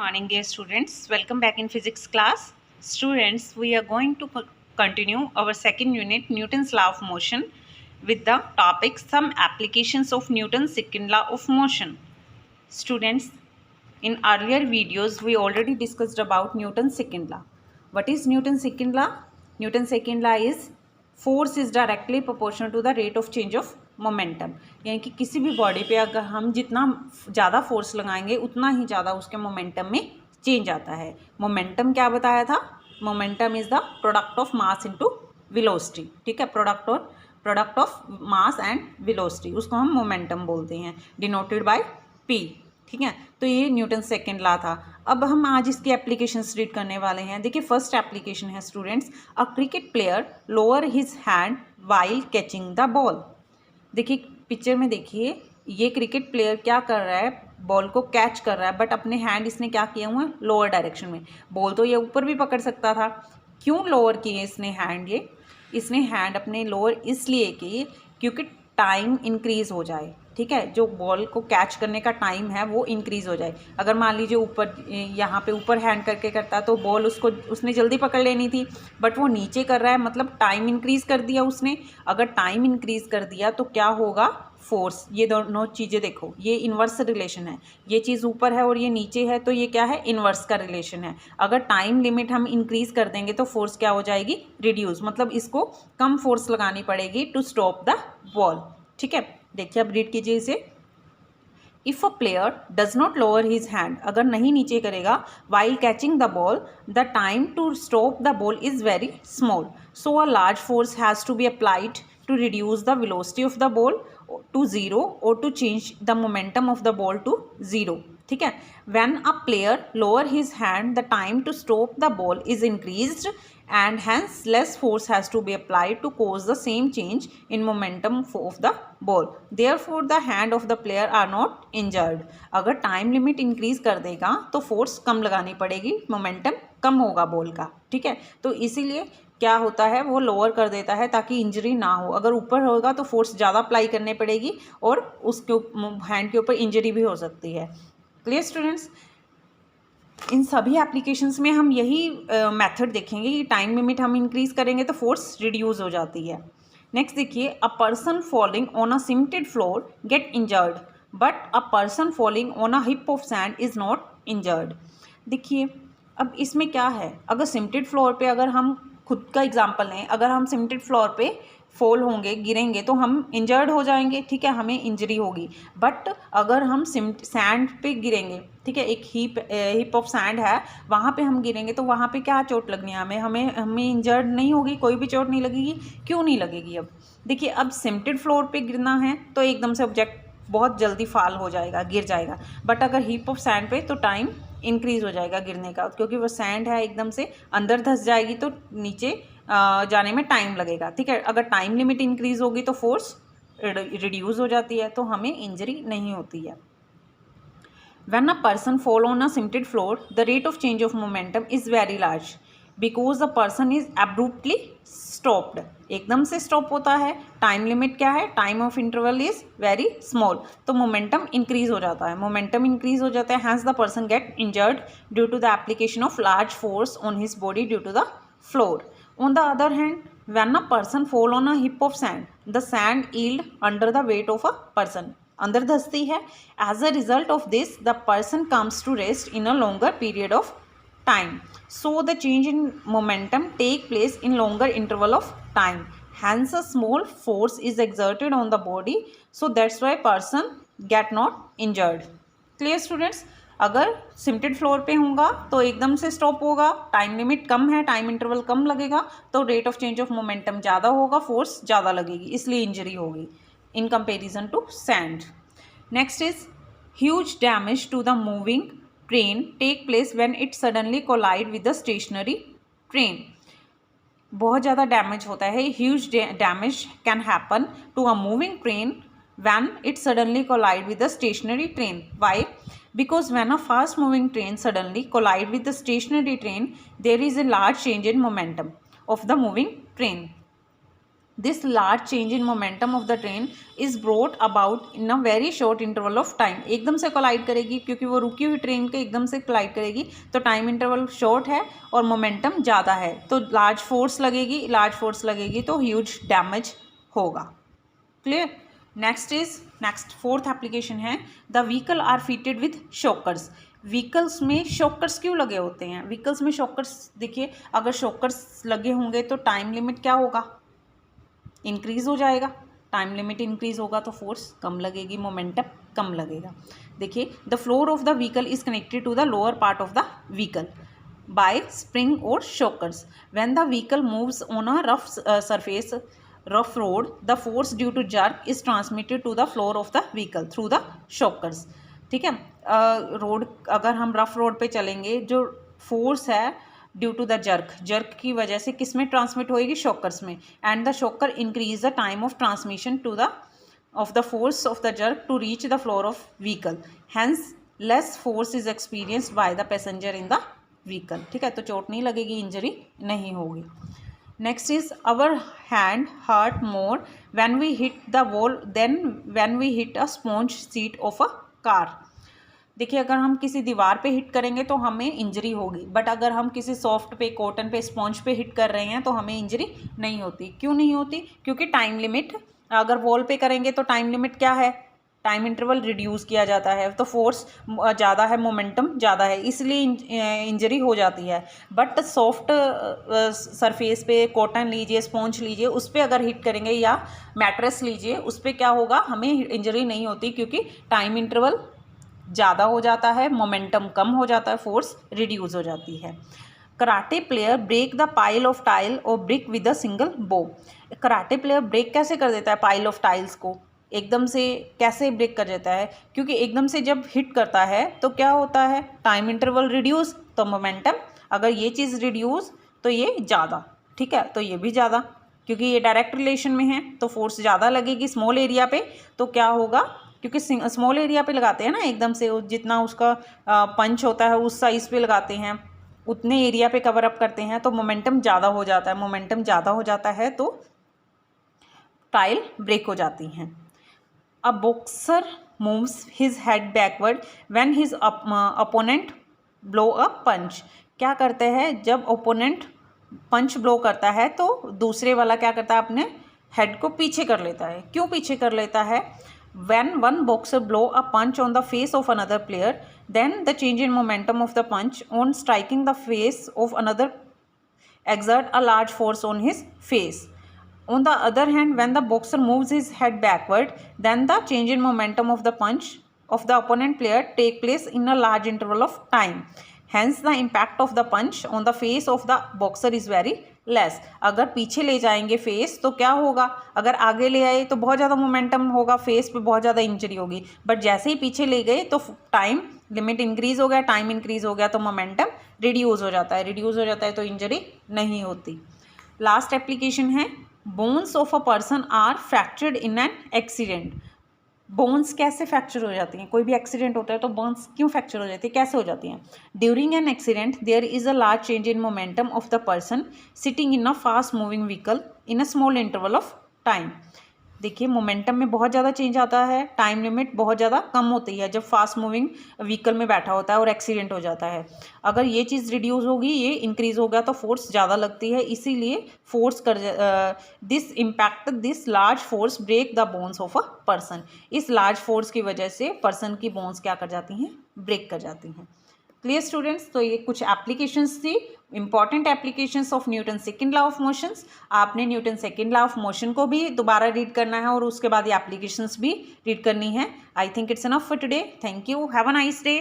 Morning, dear students. Welcome back in physics class. Students, we are going to continue our second unit, Newton's law of motion, with the topic some applications of Newton's second law of motion. Students, in earlier videos, we already discussed about Newton's second law. What is Newton's second law? Newton's second law is force is directly proportional to the rate of change of momentum, यानी कि किसी भी body पे अगर हम जितना ज़्यादा force लगाएंगे उतना ही ज़्यादा उसके मोमेंटम में चेंज आता है. मोमेंटम क्या बताया था? Momentum is the product of mass into velocity. ठीक है, product of mass and velocity, उसको हम मोमेंटम बोलते हैं, डिनोटेड बाय पी. ठीक है, तो ये न्यूटन सेकेंड लॉ था. अब हम आज इसकी एप्लीकेशंस रीड करने वाले हैं. देखिए, फर्स्ट एप्लीकेशन है students, a cricket player lower his hand while catching the ball. देखिए पिक्चर में, देखिए ये क्रिकेट प्लेयर क्या कर रहा है, बॉल को कैच कर रहा है, बट अपने हैंड इसने क्या किया हुआ है, लोअर डायरेक्शन में. बॉल तो ये ऊपर भी पकड़ सकता था. क्यों लोअर किए इसने हैंड? इसने हैंड अपने लोअर इसलिए किए क्योंकि टाइम इंक्रीज़ हो जाए. ठीक है, जो बॉल को कैच करने का टाइम है वो इंक्रीज़ हो जाए. अगर मान लीजिए ऊपर, यहाँ पे ऊपर हैंड करके करता तो बॉल उसने जल्दी पकड़ लेनी थी, बट वो नीचे कर रहा है, मतलब टाइम इंक्रीज़ कर दिया उसने. अगर टाइम इंक्रीज़ कर दिया तो क्या होगा, फोर्स. ये दोनों चीज़ें देखो, ये इन्वर्स रिलेशन है. ये चीज़ ऊपर है और ये नीचे है, तो ये क्या है, इन्वर्स का रिलेशन है. अगर टाइम लिमिट हम इंक्रीज़ कर देंगे तो फोर्स क्या हो जाएगी, रिड्यूस. मतलब इसको कम फोर्स लगानी पड़ेगी टू स्टॉप द बॉल. ठीक है, देखिए अब रीड कीजिए इसे. If a player does not lower his hand, अगर नहीं नीचे करेगा, while catching the ball, the time to stop the ball is very small. So a large force has to be applied to reduce the velocity of the ball to zero or to change the momentum of the ball to zero. ठीक है, when a player lower his hand, the time to stop the ball is increased and hence less force has to be applied to cause the same change in momentum of the ball. Therefore the hand of the player are not injured. अगर time limit increase कर देगा तो force कम लगानी पड़ेगी, momentum कम होगा ball का. ठीक है, तो इसीलिए क्या होता है, वो लोअर कर देता है ताकि इंजरी ना हो. अगर ऊपर होगा तो फोर्स ज़्यादा अप्लाई करनी पड़ेगी और उसके हैंड के ऊपर इंजरी भी हो सकती है. क्लियर स्टूडेंट्स, इन सभी एप्लीकेशंस में हम यही मेथड देखेंगे कि टाइम लिमिट हम इंक्रीज करेंगे तो फोर्स रिड्यूस हो जाती है. नेक्स्ट देखिए, a person falling on a cemented floor get injured but a person falling on a hip of sand is not injured. देखिए अब इसमें क्या है, अगर सीमेंटेड फ्लोर पे, अगर हम खुद का एग्जांपल लें, अगर हम सीमेंटेड फ्लोर पे फॉल होंगे, गिरेंगे तो हम इंजर्ड हो जाएंगे. ठीक है, हमें इंजरी होगी. बट अगर हम सैंड पे गिरेंगे, ठीक है, एक हिप ऑफ सैंड है, वहाँ पे हम गिरेंगे तो वहाँ पे क्या चोट लगनी है, हमें इंजर्ड नहीं होगी, कोई भी चोट नहीं लगेगी. क्यों नहीं लगेगी? अब देखिए, अब सीमेंटेड फ्लोर पे गिरना है तो एकदम से ऑब्जेक्ट बहुत जल्दी फाल हो जाएगा, गिर जाएगा. बट अगर हिप ऑफ सैंड पे तो टाइम इंक्रीज़ हो जाएगा गिरने का, क्योंकि वो सैंड है, एकदम से अंदर धंस जाएगी तो नीचे जाने में टाइम लगेगा. ठीक है, अगर टाइम लिमिट इंक्रीज़ होगी तो फोर्स रिड्यूस हो जाती है, तो हमें इंजरी नहीं होती है. When a person fall on a cemented floor, the rate of change of momentum is very large because the person is abruptly stopped. एकदम से स्टॉप होता है. टाइम लिमिट क्या है, time of interval is very small, तो momentum increase हो जाता है. मोमेंटम इंक्रीज हो जाता है, hence the person get injured due to the application of large force on his body due to the floor. On the other hand, when a person fall on a heap of sand, the sand yield under the weight of a person. अंदर धंसती है. As a result of this, the person comes to rest in a longer period of time. So the change in momentum take place in longer interval of time. Hence, a small force is exerted on the body. So that's why person get not injured. Clear students? अगर cemented floor पे होगा तो एकदम से stop होगा, time limit कम है, time interval कम लगेगा, तो rate of change of momentum ज़्यादा होगा, फोर्स ज़्यादा लगेगी, इसलिए इंजरी होगी in comparison to sand. Next is huge damage to the moving train take place when it suddenly collide with the stationary train. बहुत ज़्यादा डैमेज होता है. Huge damage can happen to a moving train when it suddenly collide with the stationary train. Why? Because when a fast moving train suddenly collide with the stationary train, there is a large change in momentum of the moving train. This large change in momentum of the train is brought about in a very short interval of time. एकदम से collide करेगी क्योंकि वो रुकी हुई train के एकदम से कोलाइड करेगी तो टाइम इंटरवल शॉर्ट है और मोमेंटम ज़्यादा है, तो लार्ज फोर्स लगेगी तो ह्यूज डैमेज होगा। क्लियर। नेक्स्ट फोर्थ एप्लीकेशन है the vehicle are fitted with shockers. Vehicles में शॉकर्स क्यों लगे होते हैं? व्हीकल्स में शॉकर्स, देखिए अगर शॉकर्स लगे होंगे तो टाइम लिमिट क्या होगा, इंक्रीज हो जाएगा। टाइम लिमिट इंक्रीज होगा तो फोर्स कम लगेगी, मोमेंटम कम लगेगा। देखिए the floor of the vehicle is connected to the lower part of the vehicle by spring और shockers. When the vehicle moves on a rough surface, rough road, the force due to jerk is transmitted to the floor of the vehicle through the shockers. ठीक है, road अगर हम rough road पे चलेंगे, जो force है due to the jerk की वजह से किस में ट्रांसमिट होएगी, शॉकर्स में, and the shocker increase the time of transmission to the of the force of the jerk to reach the floor of vehicle, hence less force is experienced by the passenger in the vehicle. ठीक है, तो चोट नहीं लगेगी, injury नहीं होगी। Next is our hand hurt more when we hit the wall then when we hit a sponge seat of a car. देखिए अगर हम किसी दीवार पे हिट करेंगे तो हमें इंजरी होगी, बट अगर हम किसी सॉफ्ट पे, कॉटन पे, स्पॉन्ज पे हिट कर रहे हैं तो हमें इंजरी नहीं होती। क्यों नहीं होती? क्योंकि टाइम लिमिट, अगर वॉल पे करेंगे तो टाइम लिमिट क्या है, टाइम इंटरवल रिड्यूस किया जाता है, तो फोर्स ज़्यादा है, मोमेंटम ज़्यादा है, इसलिए इंजरी हो जाती है। बट सॉफ्ट सरफेस पे, कॉटन लीजिए, स्पॉन्ज लीजिए, उस पर अगर हिट करेंगे या मैट्रेस लीजिए, उस पर क्या होगा, हमें इंजरी नहीं होती क्योंकि टाइम इंटरवल ज़्यादा हो जाता है, मोमेंटम कम हो जाता है, फोर्स रिड्यूस हो जाती है। Karate player break the pile of tile और brick with a single blow. Karate player break कैसे कर देता है पाइल ऑफ टाइल्स को, एकदम से कैसे ब्रेक कर देता है? क्योंकि एकदम से जब हिट करता है तो क्या होता है, टाइम इंटरवल रिड्यूस, तो मोमेंटम, अगर ये चीज़ रिड्यूस तो ये ज़्यादा, ठीक है, तो ये भी ज़्यादा, क्योंकि ये डायरेक्ट रिलेशन में है तो फोर्स ज़्यादा लगेगी स्मॉल एरिया पे, तो क्या होगा, क्योंकि स्मॉल एरिया पे लगाते हैं ना, एकदम से जितना उसका पंच होता है उस साइज़ पे लगाते हैं, उतने एरिया पे कवर अप करते हैं, तो मोमेंटम ज़्यादा हो जाता है, मोमेंटम ज़्यादा हो जाता है तो टाइल ब्रेक हो जाती हैं। A boxer moves his head backward when his opponent blow a punch. क्या करते हैं, जब ओपोनेंट पंच ब्लो करता है तो दूसरे वाला क्या करता है, अपने हेड को पीछे कर लेता है। क्यों पीछे कर लेता है? When one boxer blow a punch on the face of another player, then the change in momentum of the punch on striking the face of another exert a large force on his face. On the other hand, when the boxer moves his head backward, then the change in momentum of the punch of the opponent player take place in a large interval of time. Hence, the impact of the punch on the face of the boxer is very less. अगर पीछे ले जाएंगे face तो क्या होगा, अगर आगे ले आए तो बहुत ज़्यादा मोमेंटम होगा, फेस पे बहुत ज़्यादा इंजरी होगी, बट जैसे ही पीछे ले गए तो टाइम लिमिट इंक्रीज हो गया, टाइम इंक्रीज हो गया तो मोमेंटम रिड्यूस हो जाता है, तो इंजरी नहीं होती। लास्ट एप्लीकेशन है bones of a person are fractured in an accident. Bones कैसे फ्रैक्चर हो जाती हैं? कोई भी एक्सीडेंट होता है तो बोन्स क्यों फ्रैक्चर हो जाती है, कैसे हो जाती हैं? During an accident there is a large change in momentum of the person sitting in a fast moving vehicle in a small interval of time. देखिए मोमेंटम में बहुत ज़्यादा चेंज आता है, टाइम लिमिट बहुत ज़्यादा कम होती है जब फास्ट मूविंग व्हीकल में बैठा होता है और एक्सीडेंट हो जाता है। अगर ये चीज़ रिड्यूस होगी, ये इंक्रीज हो गया तो फोर्स ज़्यादा लगती है, इसीलिए फोर्स कर this impact this large force break the bones of a person. इस लार्ज फोर्स की वजह से पर्सन की बोन्स क्या कर जाती हैं, ब्रेक कर जाती हैं। क्लियर स्टूडेंट्स, तो ये कुछ एप्लीकेशंस थी, important applications of Newton second law of motions. आपने Newton second law of motion को भी दोबारा रीड करना है और उसके बाद ये एप्लीकेशंस भी रीड करनी है। I think it's enough for today. Thank you, have a nice day.